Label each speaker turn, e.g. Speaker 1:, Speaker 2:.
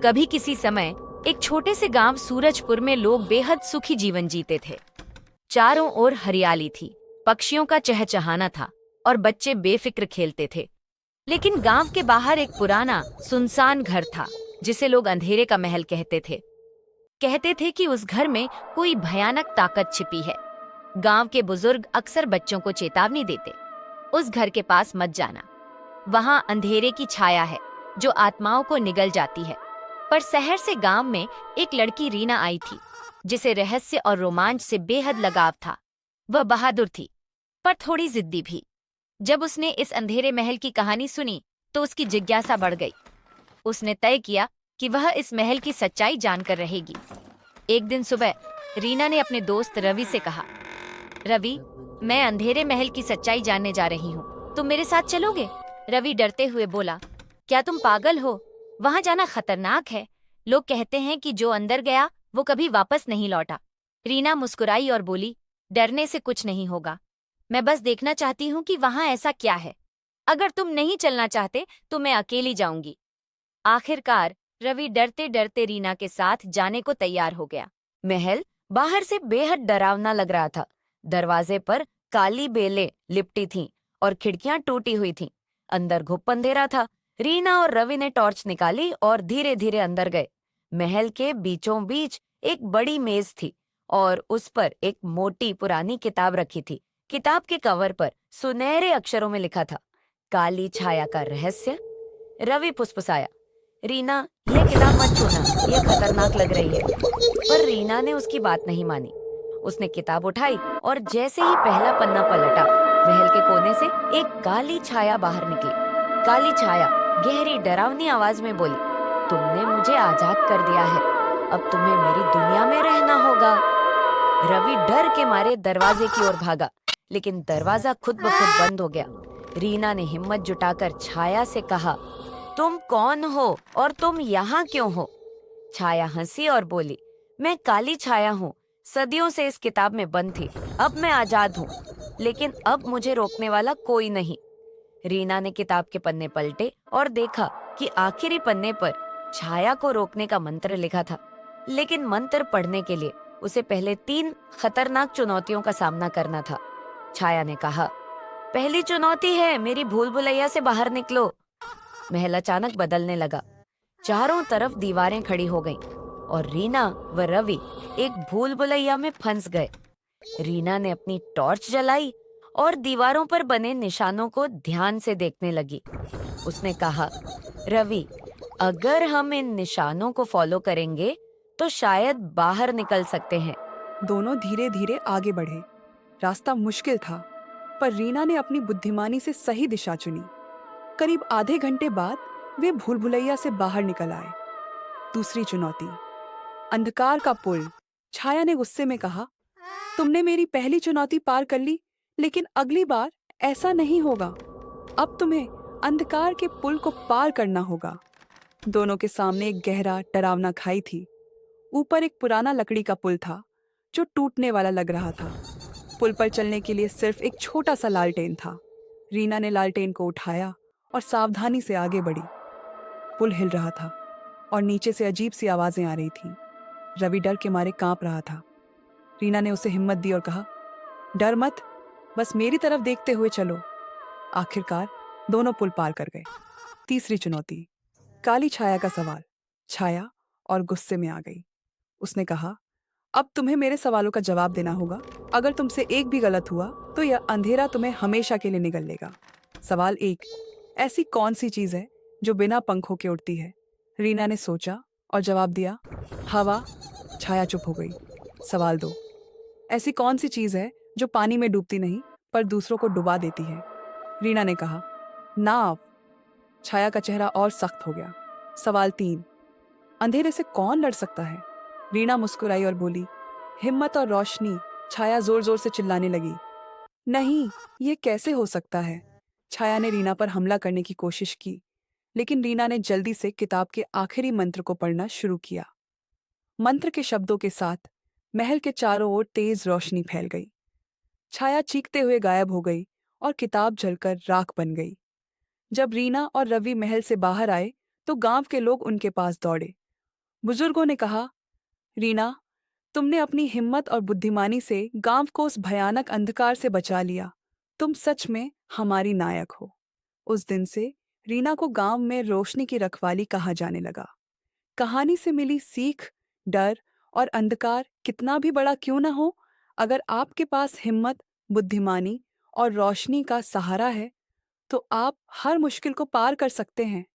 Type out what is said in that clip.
Speaker 1: कभी किसी समय एक छोटे से गांव सूरजपुर में लोग बेहद सुखी जीवन जीते थे। चारों ओर हरियाली थी, पक्षियों का चहचहाना था और बच्चे बेफिक्र खेलते थे। लेकिन गांव के बाहर एक पुराना सुनसान घर था, जिसे लोग अंधेरे का महल कहते थे। कहते थे कि उस घर में कोई भयानक ताकत छिपी है। गांव के बुजुर्ग अक्सर बच्चों को चेतावनी देते, उस घर के पास मत जाना, वहां अंधेरे की छाया है जो आत्माओं को निगल जाती है। पर शहर से गांव में एक लड़की रीना आई थी, जिसे रहस्य और रोमांच से बेहद लगाव था। वह बहादुर थी, पर थोड़ी जिद्दी भी। जब उसने इस अंधेरे महल की कहानी सुनी तो उसकी जिज्ञासा बढ़ गई। उसने तय किया कि वह इस महल की सच्चाई जानकर रहेगी। एक दिन सुबह रीना ने अपने दोस्त रवि से कहा, रवि, मैं अंधेरे महल की सच्चाई जानने जा रही हूँ, तुम मेरे साथ चलोगे? रवि डरते हुए बोला, क्या तुम पागल हो? वहां जाना खतरनाक है। लोग कहते हैं कि जो अंदर गया वो कभी वापस नहीं लौटा। रीना मुस्कुराई और बोली, डरने से कुछ नहीं होगा, मैं बस देखना चाहती हूँ कि वहां ऐसा क्या है। अगर तुम नहीं चलना चाहते तो मैं अकेली जाऊंगी। आखिरकार रवि डरते डरते रीना के साथ जाने को तैयार हो गया। महल बाहर से बेहद डरावना लग रहा था। दरवाजे पर काली बेलें लिपटी थीं और खिड़कियां टूटी हुई थीं। अंदर घुप अंधेरा था। रीना और रवि ने टॉर्च निकाली और धीरे धीरे अंदर गए। महल के बीचों बीच एक बड़ी मेज थी और उस पर एक मोटी पुरानी किताब रखी थी। किताब के कवर पर सुनहरे अक्षरों में लिखा था, काली छाया का रहस्य। रवि फुसफुसाया, रीना, ये किताब मत छूना, ये खतरनाक लग रही है। पर रीना ने उसकी बात नहीं मानी। उसने किताब उठाई और जैसे ही पहला पन्ना पलटा, महल के कोने से एक काली छाया बाहर निकली। काली छाया गहरी डरावनी आवाज में बोली, तुमने मुझे आजाद कर दिया है, अब तुम्हें मेरी दुनिया में रहना होगा। रवि डर के मारे दरवाजे की ओर भागा, लेकिन दरवाजा खुद ब खुद बंद हो गया। रीना ने हिम्मत जुटाकर छाया से कहा, तुम कौन हो और तुम यहाँ क्यों हो? छाया हंसी और बोली, मैं काली छाया हूँ, सदियों से इस किताब में बंद थी, अब मैं आजाद हूँ, लेकिन अब मुझे रोकने वाला कोई नहीं। रीना ने किताब के पन्ने पलटे और देखा कि आखिरी पन्ने पर छाया को रोकने का मंत्र लिखा था। लेकिन मंत्र पढ़ने के लिए उसे पहले 3 खतरनाक चुनौतियों का सामना करना था। छाया ने कहा, पहली चुनौती है, मेरी भूल भुलैया से बाहर निकलो। महल अचानक बदलने लगा। चारों तरफ दीवारें खड़ी हो गईं और रीना व रवि एक भूल भुलैया में फंस गए। रीना ने अपनी टॉर्च जलाई और दीवारों पर बने निशानों को ध्यान से देखने लगी। उसने कहा, रवि, अगर हम इन निशानों को फॉलो करेंगे तो शायद बाहर निकल सकते हैं।
Speaker 2: दोनों धीरे धीरे आगे बढ़े। रास्ता मुश्किल था, पर रीना ने अपनी बुद्धिमानी से सही दिशा चुनी। करीब आधे घंटे बाद वे भूल भुलैया से बाहर निकल आए। दूसरी चुनौती, अंधकार का पुल। छाया ने गुस्से में कहा, तुमने मेरी पहली चुनौती पार कर ली, लेकिन अगली बार ऐसा नहीं होगा। अब तुम्हें अंधकार के पुल को पार करना होगा। दोनों के सामने एक गहरा डरावना खाई थी। ऊपर एक पुराना लकड़ी का पुल था जो टूटने वाला लग रहा था। पुल पर चलने के लिए सिर्फ एक छोटा सा लालटेन था। रीना ने लालटेन को उठाया और सावधानी से आगे बढ़ी। पुल हिल रहा था और नीचे से अजीब सी आवाजें आ रही थीं। रवि डर के मारे कांप रहा था। रीना ने उसे हिम्मत दी और कहा, डर मत, बस मेरी तरफ देखते हुए चलो। आखिरकार दोनों पुल पार कर गए। तीसरी चुनौती, काली छाया का सवाल। छाया और गुस्से में आ गई। उसने कहा, अब तुम्हें मेरे सवालों का जवाब देना होगा। अगर तुमसे एक भी गलत हुआ तो यह अंधेरा तुम्हें हमेशा के लिए निगल लेगा। सवाल 1, ऐसी कौन सी चीज है जो बिना पंखों के उड़ती है? रीना ने सोचा और जवाब दिया, हवा। छाया चुप हो गई। सवाल 2, ऐसी कौन सी चीज है जो पानी में डूबती नहीं पर दूसरों को डुबा देती है? रीना ने कहा, नाव। छाया का चेहरा और सख्त हो गया। सवाल 3, अंधेरे से कौन लड़ सकता है? रीना मुस्कुराई और बोली, हिम्मत और रोशनी। छाया जोर जोर से चिल्लाने लगी, नहीं, ये कैसे हो सकता है? छाया ने रीना पर हमला करने की कोशिश की, लेकिन रीना ने जल्दी से किताब के आखिरी मंत्र को पढ़ना शुरू किया। मंत्र के शब्दों के साथ महल के चारों ओर तेज रोशनी फैल गई। छाया चीखते हुए गायब हो गई और किताब जलकर राख बन गई। जब रीना और रवि महल से बाहर आए तो गांव के लोग उनके पास दौड़े। बुजुर्गों ने कहा, रीना, तुमने अपनी हिम्मत और बुद्धिमानी से गांव को उस भयानक अंधकार से बचा लिया। तुम सच में हमारी नायक हो। उस दिन से रीना को गांव में रोशनी की रखवाली कहा जाने लगा। कहानी से मिली सीख, डर और अंधकार कितना भी बड़ा क्यों न हो, अगर आपके पास हिम्मत, बुद्धिमानी और रोशनी का सहारा है, तो आप हर मुश्किल को पार कर सकते हैं।